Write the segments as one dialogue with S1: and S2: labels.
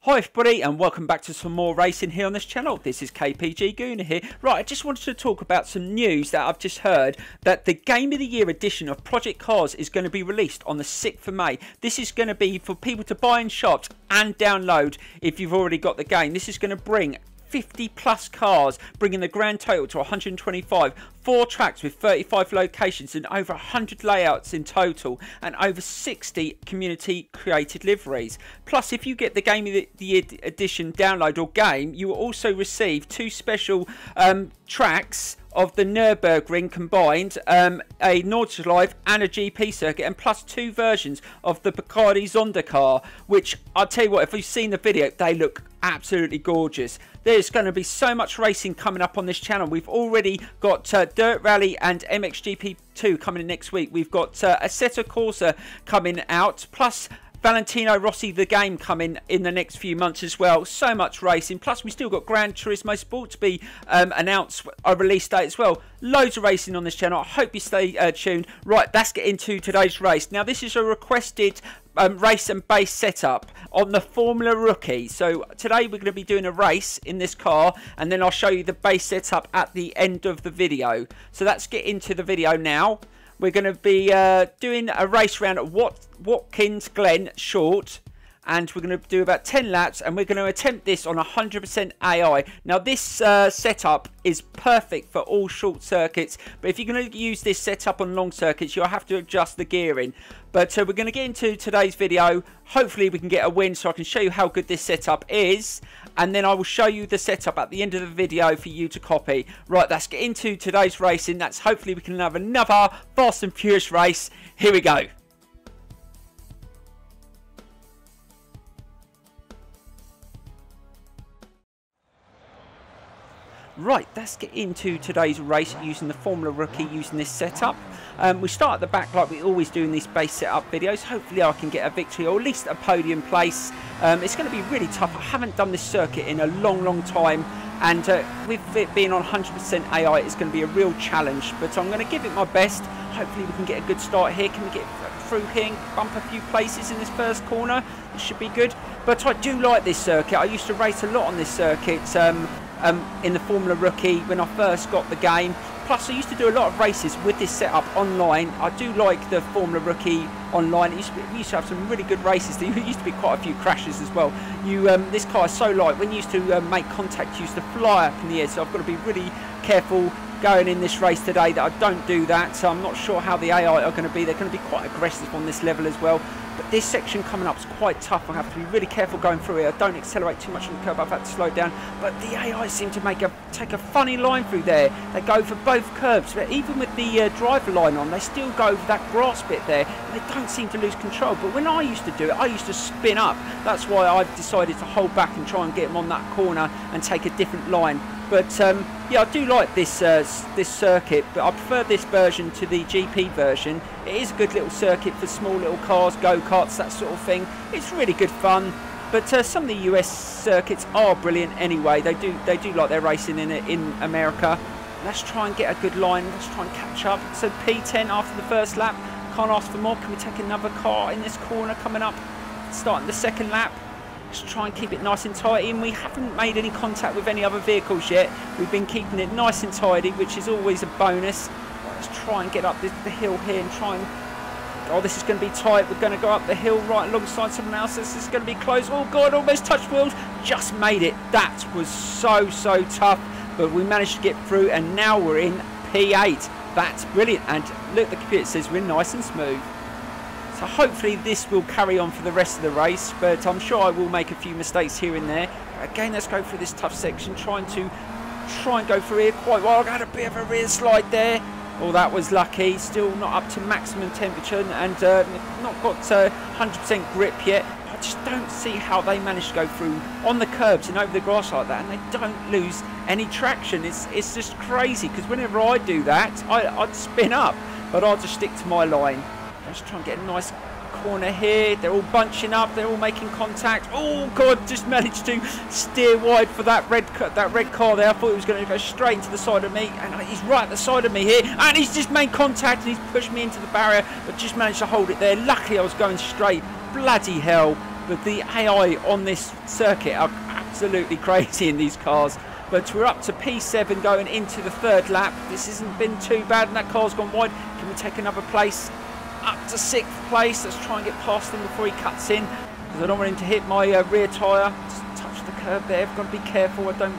S1: Hi everybody and welcome back to some more racing here on this channel. This is KPG-GOONER here. Right, I just wanted to talk about some news that I've just heard, that the Game of the Year edition of Project Cars is going to be released on the 6th of May. This is going to be for people to buy in shops and download if you've already got the game. This is going to bring 50 plus cars, bringing the grand total to 125, 4 tracks with 35 locations and over 100 layouts in total, and over 60 community created liveries. Plus, if you get the Game of the Year edition download or game, you will also receive 2 special tracks of the Nürburgring combined, a Nordschleife and a GP circuit, and plus 2 versions of the Pagani Zonda car, which I'll tell you what, if you've seen the video, they look absolutely gorgeous. There's going to be so much racing coming up on this channel. We've already got Dirt Rally and MXGP2 coming in next week. We've got Assetto Corsa coming out, plus Valentino Rossi the game coming in the next few months as well. So much racing. Plus we still got Gran Turismo Sport to be announced a release date as well. Loads of racing on this channel. I hope you stay tuned. Right, let's get into today's race. Now this is a requested race and base setup on the Formula Rookie. So today we're going to be doing a race in this car, and then I'll show you the base setup at the end of the video. So let's get into the video now. We're going to be doing a race round at Watkins Glen Short, and we're going to do about 10 laps, and we're going to attempt this on 100% AI. Now this setup is perfect for all short circuits, but if you're going to use this setup on long circuits, you'll have to adjust the gearing. But we're going to get into today's video. Hopefully we can get a win so I can show you how good this setup is, and then I will show you the setup at the end of the video for you to copy. Right, let's get into today's racing. That's hopefully we can have another Fast and Furious race. Here we go. Right, let's get into today's race using the Formula Rookie, using this setup. We start at the back like we always do in these base setup videos. Hopefully I can get a victory or at least a podium place. It's going to be really tough. I haven't done this circuit in a long time, and with it being on 100% AI, it's going to be a real challenge. But I'm going to give it my best. Hopefully we can get a good start here. Can we get through here and bump a few places in this first corner? It should be good. But I do like this circuit. I used to race a lot on this circuit in the Formula Rookie when I first got the game. Plus I used to do a lot of races with this setup online. I do like the Formula Rookie online. We used to have some really good races. There used to be quite a few crashes as well. This car is so light, when you used to make contact you used to fly up in the air, so I've got to be really careful going in this race today that I don't do that. So I'm not sure how the AI are going to be. They're going to be quite aggressive on this level as well. But this section coming up is quite tough. I have to be really careful going through here. I don't accelerate too much on the curb. I've had to slow down. But the AI seem to take a funny line through there. They go for both curbs. But even with the driver line on, they still go over that grass bit there. And they don't seem to lose control. But when I used to do it, I used to spin up. That's why I've decided to hold back and try and get them on that corner and take a different line. But yeah, I do like this circuit, but I prefer this version to the GP version. It is a good little circuit for small little cars, go-karts, that sort of thing. It's really good fun. But some of the US circuits are brilliant anyway. They do like their racing in America. Let's try and get a good line. Let's try and catch up. So P10 after the first lap. Can't ask for more. Can we take another car in this corner coming up? Starting the second lap. Let's try and keep it nice and tidy, and we haven't made any contact with any other vehicles yet. We've been keeping it nice and tidy, which is always a bonus. Let's try and get up the hill here and try and... Oh, this is going to be tight. We're going to go up the hill right alongside someone else. This is going to be close. Oh God, almost touched wheels. Just made it. That was so tough, but we managed to get through, and now we're in P8. That's brilliant. And look, the computer says we're nice and smooth. So hopefully this will carry on for the rest of the race, but I'm sure I will make a few mistakes here and there. Again, let's go through this tough section, try and go through here quite well. I got a bit of a rear slide there. Oh, that was lucky. Still not up to maximum temperature and not got 100% grip yet. I just don't see how they managed to go through on the curbs and over the grass like that, and they don't lose any traction. It's just crazy, because whenever I do that, I'd spin up, but I'll just stick to my line. Let's try and get a nice corner here. They're all bunching up. They're all making contact. Oh God! Just managed to steer wide for that red car there. I thought he was going to go straight into the side of me, and he's right at the side of me here. And he's just made contact, and he's pushed me into the barrier, but just managed to hold it there. Luckily, I was going straight. Bloody hell! but the AI on this circuit are absolutely crazy in these cars. But we're up to P7 going into the third lap. This hasn't been too bad, and that car's gone wide. Can we take another place? Up to 6th place. Let's try and get past him before he cuts in, because I don't want him to hit my rear tyre. Just touch the curb there. I've got to be careful I don't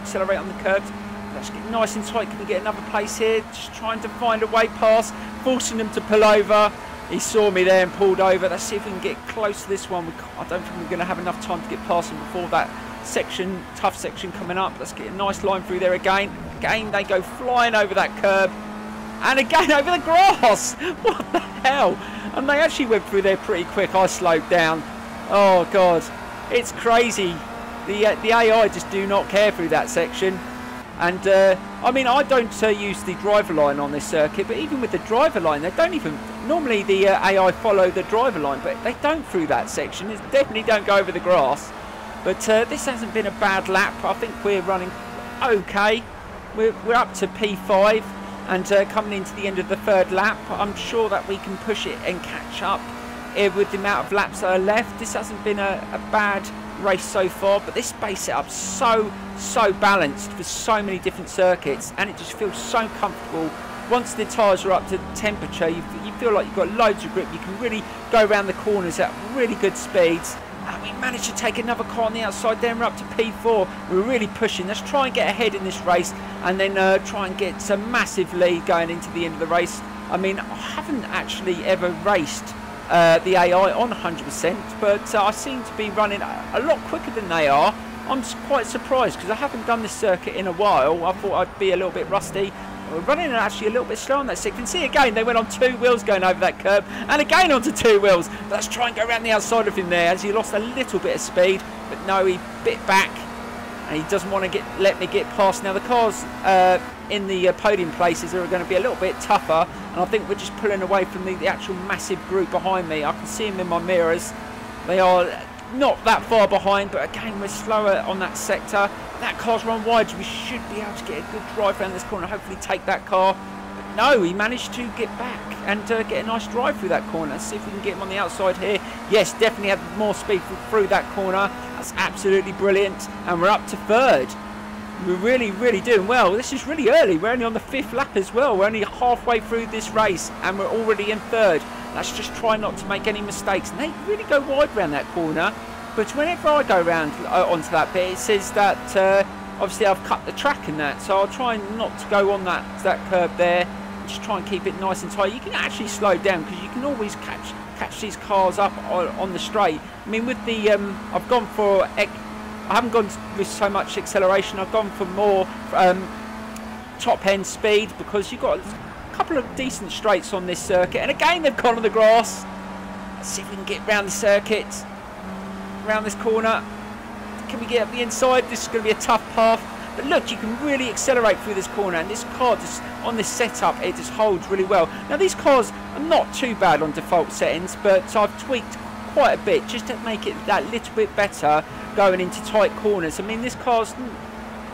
S1: accelerate on the curbs. Let's get nice and tight. Can we get another place here? Just trying to find a way past, forcing him to pull over. He saw me there and pulled over. Let's see if we can get close to this one. I don't think we're going to have enough time to get past him before that section, tough section coming up. Let's get a nice line through there again. Again, they go flying over that curb. And again, over the grass. What the hell? And they actually went through there pretty quick. I slowed down. Oh, God. It's crazy. The AI just do not care through that section. And, I mean, I don't use the driver line on this circuit, but even with the driver line, they don't even... Normally, the AI follow the driver line, but they don't through that section. They definitely don't go over the grass. But this hasn't been a bad lap. I think we're running okay. We're up to P5 and coming into the end of the third lap. I'm sure that we can push it and catch up with the amount of laps that are left. This hasn't been a bad race so far, but this base setup's so balanced for so many different circuits, and it just feels so comfortable. Once the tyres are up to temperature, you feel like you've got loads of grip. You can really go around the corners at really good speeds. And we managed to take another car on the outside. Then we're up to P4. We're really pushing. Let's try and get ahead in this race, and then try and get some massive lead going into the end of the race. I mean, I haven't actually ever raced the AI on 100%, but I seem to be running a lot quicker than they are. I'm quite surprised because I haven't done this circuit in a while. I thought I'd be a little bit rusty. We're running actually a little bit slow on that second. See again, they went on 2 wheels going over that curb, and again onto 2 wheels. But let's try and go around the outside of him there, as he lost a little bit of speed. But no, he bit back, and he doesn't want to let me get past. Now the cars in the podium places are going to be a little bit tougher, and I think we're just pulling away from the actual massive group behind me. I can see them in my mirrors. They are not that far behind, but again we're slower on that sector. That car's run wide, so we should be able to get a good drive around this corner, hopefully take that car. But no, he managed to get back and get a nice drive through that corner. Let's see if we can get him on the outside here. Yes, definitely had more speed through that corner. That's absolutely brilliant, and we're up to 3rd. We're really doing well. This is really early. We're only on the 5th lap as well. We're only halfway through this race, and we're already in 3rd. Let's just try not to make any mistakes. And they really go wide around that corner. But whenever I go around onto that bit, it says that obviously I've cut the track in that. So I'll try not to go on that curb there. Just try and keep it nice and tight. You can actually slow down because you can always catch these cars up on the straight. I mean, with the I've gone for... I haven't gone with so much acceleration. I've gone for more top end speed, because you've got a couple of decent straights on this circuit. And again, they've gone on the grass. Let's see if we can get around the circuit, around this corner. Can we get up the inside? This is going to be a tough path. But look, you can really accelerate through this corner, and this car just on this setup, it just holds really well. Now these cars are not too bad on default settings, but I've tweaked quite a bit just to make it that little bit better going into tight corners. I mean, this car's,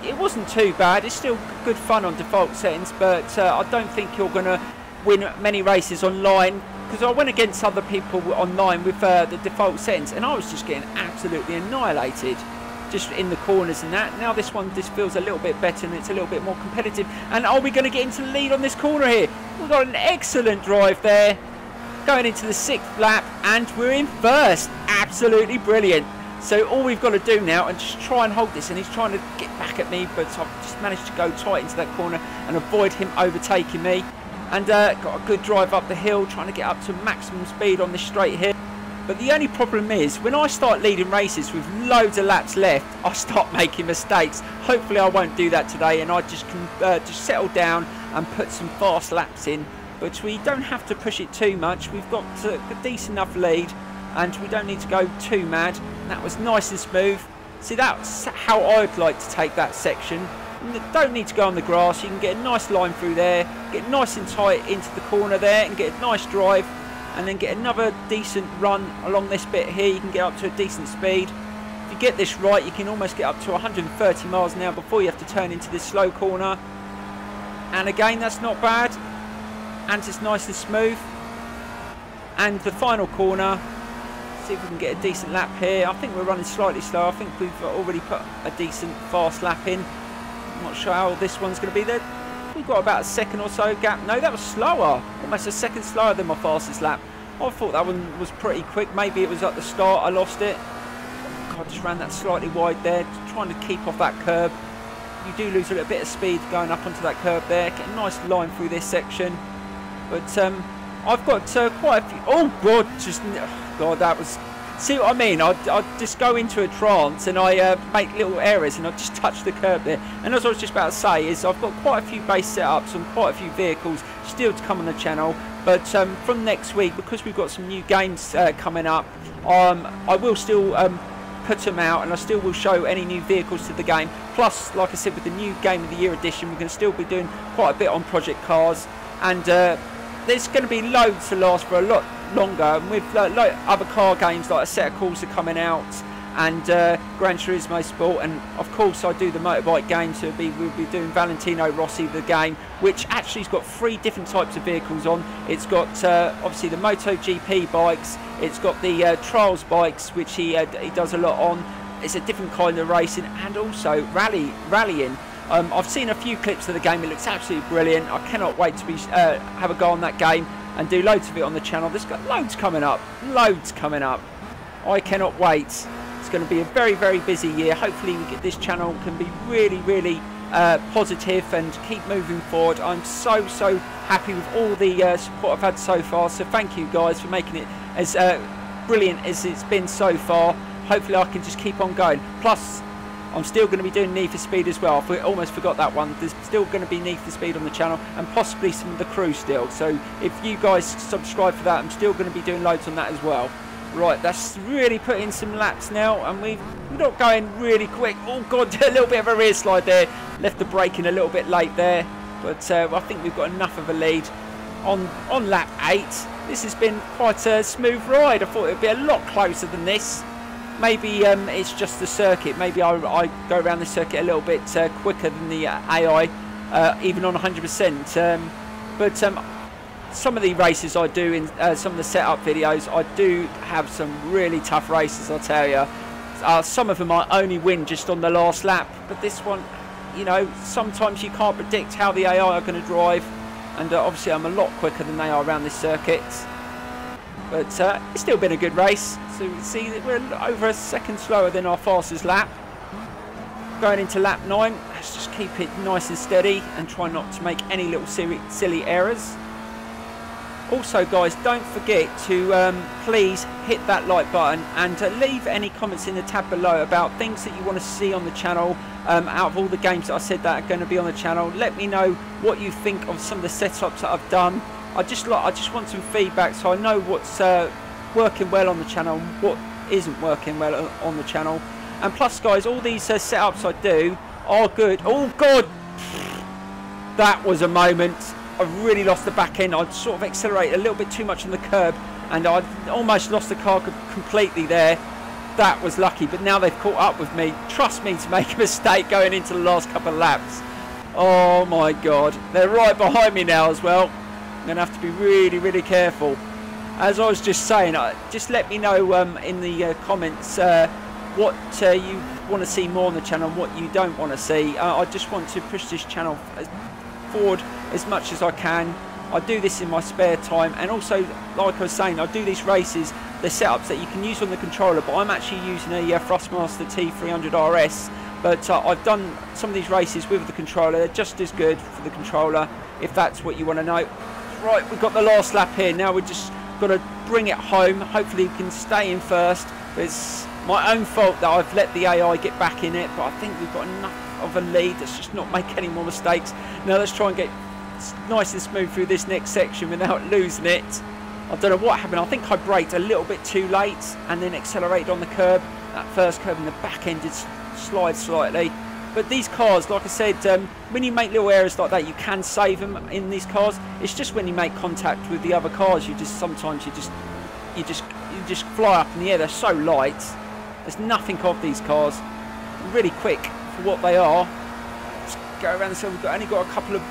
S1: it wasn't too bad. It's still good fun on default settings, but I don't think you're going to win many races online, because I went against other people online with the default settings, and I was just getting absolutely annihilated just in the corners and that. Now this one just feels a little bit better, and it's a little bit more competitive. And are we going to get into the lead on this corner here? We've got an excellent drive there going into the 6th lap, and we're in 1st. Absolutely brilliant. So all we've got to do now and just try and hold this, and he's trying to get back at me, but I've just managed to go tight into that corner and avoid him overtaking me. And got a good drive up the hill, trying to get up to maximum speed on this straight here. But the only problem is, when I start leading races with loads of laps left, I start making mistakes. Hopefully I won't do that today, and I just can just settle down and put some fast laps in. But we don't have to push it too much. We've got a decent enough lead, and we don't need to go too mad. And that was nice and smooth. See, that's how I'd like to take that section. You don't need to go on the grass. You can get a nice line through there, get nice and tight into the corner there, and get a nice drive, and then get another decent run along this bit here. You can get up to a decent speed. If you get this right, you can almost get up to 130 miles an hour before you have to turn into this slow corner. And again, that's not bad, and it's nice and smooth. And the final corner, See if we can get a decent lap here. I think we're running slightly slow. I think we've already put a decent fast lap in. I'm not sure how this one's going to be there. We've got about a second or so gap. No, that was slower. Almost a second slower than my fastest lap. I thought that one was pretty quick. Maybe it was at the start I lost it. God, I just ran that slightly wide there, just trying to keep off that curb. You do lose a little bit of speed going up onto that curb there. Get a nice line through this section. But I've got quite a few. Oh God, God, that was. See what I mean? I just go into a trance and I make little errors and I just touch the curb there. And as I was just about to say, is I've got quite a few base setups and quite a few vehicles still to come on the channel. But from next week, because we've got some new games coming up, I will still put them out, and I still will show any new vehicles to the game. Plus, like I said, with the new Game of the Year edition, we're going to still be doing quite a bit on Project Cars, and there's going to be loads to last for a lot longer. And with like other car games like Assetto Corsa coming out, and Gran Turismo Sport, and of course I do the motorbike game, so we'll be doing Valentino Rossi the game, which actually has got 3 different types of vehicles on. It's got obviously the MotoGP bikes, it's got the trials bikes, which he does a lot on. It's a different kind of racing, and also rallying. I've seen a few clips of the game. It looks absolutely brilliant. I cannot wait to have a go on that game and do loads of it on the channel. There's got loads coming up, I cannot wait. It's going to be a very, very busy year. Hopefully this channel can be really, really positive and keep moving forward. I'm so happy with all the support I've had so far, so thank you guys for making it as brilliant as it's been so far. Hopefully I can just keep on going. Plus I'm still going to be doing Need for Speed as well. I almost forgot that one. There's still going to be Need for Speed on the channel, and possibly some of the crew still. So if you guys subscribe for that, I'm still going to be doing loads on that as well. Right, that's really put in some laps now, and we're not going really quick. Oh God, a little bit of a rear slide there. Left the brake in a little bit late there, but I think we've got enough of a lead on lap 8. This has been quite a smooth ride. I thought it would be a lot closer than this. Maybe it's just the circuit. Maybe I go around the circuit a little bit quicker than the AI, even on 100%. But some of the races I do in some of the setup videos, I do have some really tough races, I'll tell you. Some of them I only win just on the last lap, but this one, you know, sometimes you can't predict how the AI are going to drive, and obviously I'm a lot quicker than they are around this circuit. But it's still been a good race. So you can see that we're over a second slower than our fastest lap. Going into lap 9, let's just keep it nice and steady and try not to make any little silly errors. Also guys, don't forget to please hit that like button and leave any comments in the tab below about things that you want to see on the channel. Out of all the games that I said that are going to be on the channel, let me know what you think of some of the setups that I've done. I just want some feedback, so I know what's working well on the channel and what isn't working well on the channel. And plus guys, all these setups I do are good. Oh God, that was a moment. I really lost the back end. I'd sort of accelerated a little bit too much on the curb, and I almost lost the car completely there. That was lucky, but now they've caught up with me. Trust me to make a mistake going into the last couple of laps. Oh my God, they're right behind me now as well. I'm going to have to be really, really careful. As I was just saying, just let me know in the comments what you want to see more on the channel and what you don't want to see. I just want to push this channel forward as much as I can. I do this in my spare time, and also, like I was saying, I do these races, the setups that you can use on the controller, but I'm actually using a Thrustmaster T300 RS. But I've done some of these races with the controller. They're just as good for the controller, if that's what you want to know. Right, we've got the last lap here. Now we've just got to bring it home. Hopefully we can stay in first. It's my own fault that I've let the AI get back in it, but I think we've got enough of a lead. Let's just not make any more mistakes. Now let's try and get nice and smooth through this next section without losing it. I don't know what happened. I think I braked a little bit too late and then accelerated on the curb. That first curb in the back end did slide slightly. But these cars, like I said, when you make little errors like that, you can save them in these cars. It's just when you make contact with the other cars, you just fly up in the air. They're so light. There's nothing of these cars. Really quick for what they are. Let's go around the circle. We've only got a couple of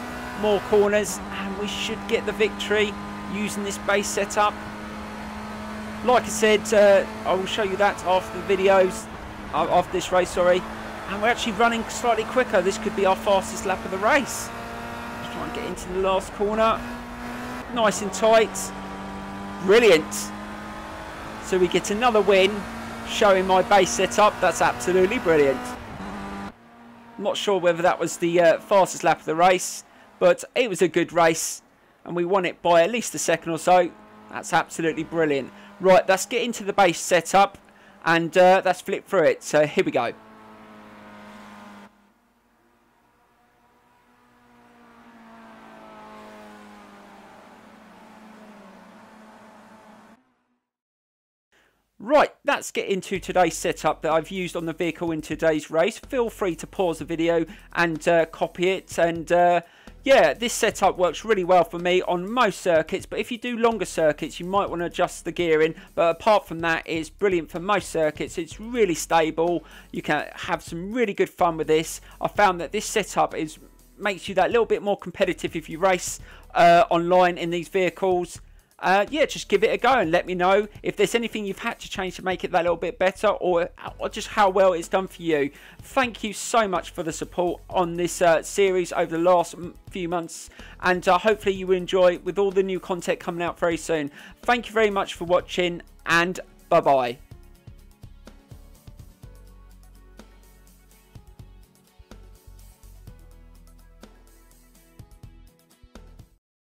S1: more corners, and we should get the victory using this base setup. Like I said, I will show you that after the videos, after this race, sorry. And we're actually running slightly quicker. This could be our fastest lap of the race. Let's try and get into the last corner. Nice and tight. Brilliant. So we get another win, showing my base setup. That's absolutely brilliant. I'm not sure whether that was the fastest lap of the race, but it was a good race. And we won it by at least a second or so. That's absolutely brilliant. Right, let's get into the base setup and let's flip through it. So here we go. Right, let's get into today's setup that I've used on the vehicle in today's race. Feel free to pause the video and copy it. And yeah, this setup works really well for me on most circuits. But if you do longer circuits, you might want to adjust the gearing. But apart from that, it's brilliant for most circuits. It's really stable. You can have some really good fun with this. I found that this setup makes you that little bit more competitive if you race online in these vehicles. Yeah, just give it a go and let me know if there's anything you've had to change to make it that little bit better, or just how well it's done for you. Thank you so much for the support on this series over the last few months, and hopefully you will enjoy with all the new content coming out very soon. Thank you very much for watching, and bye bye.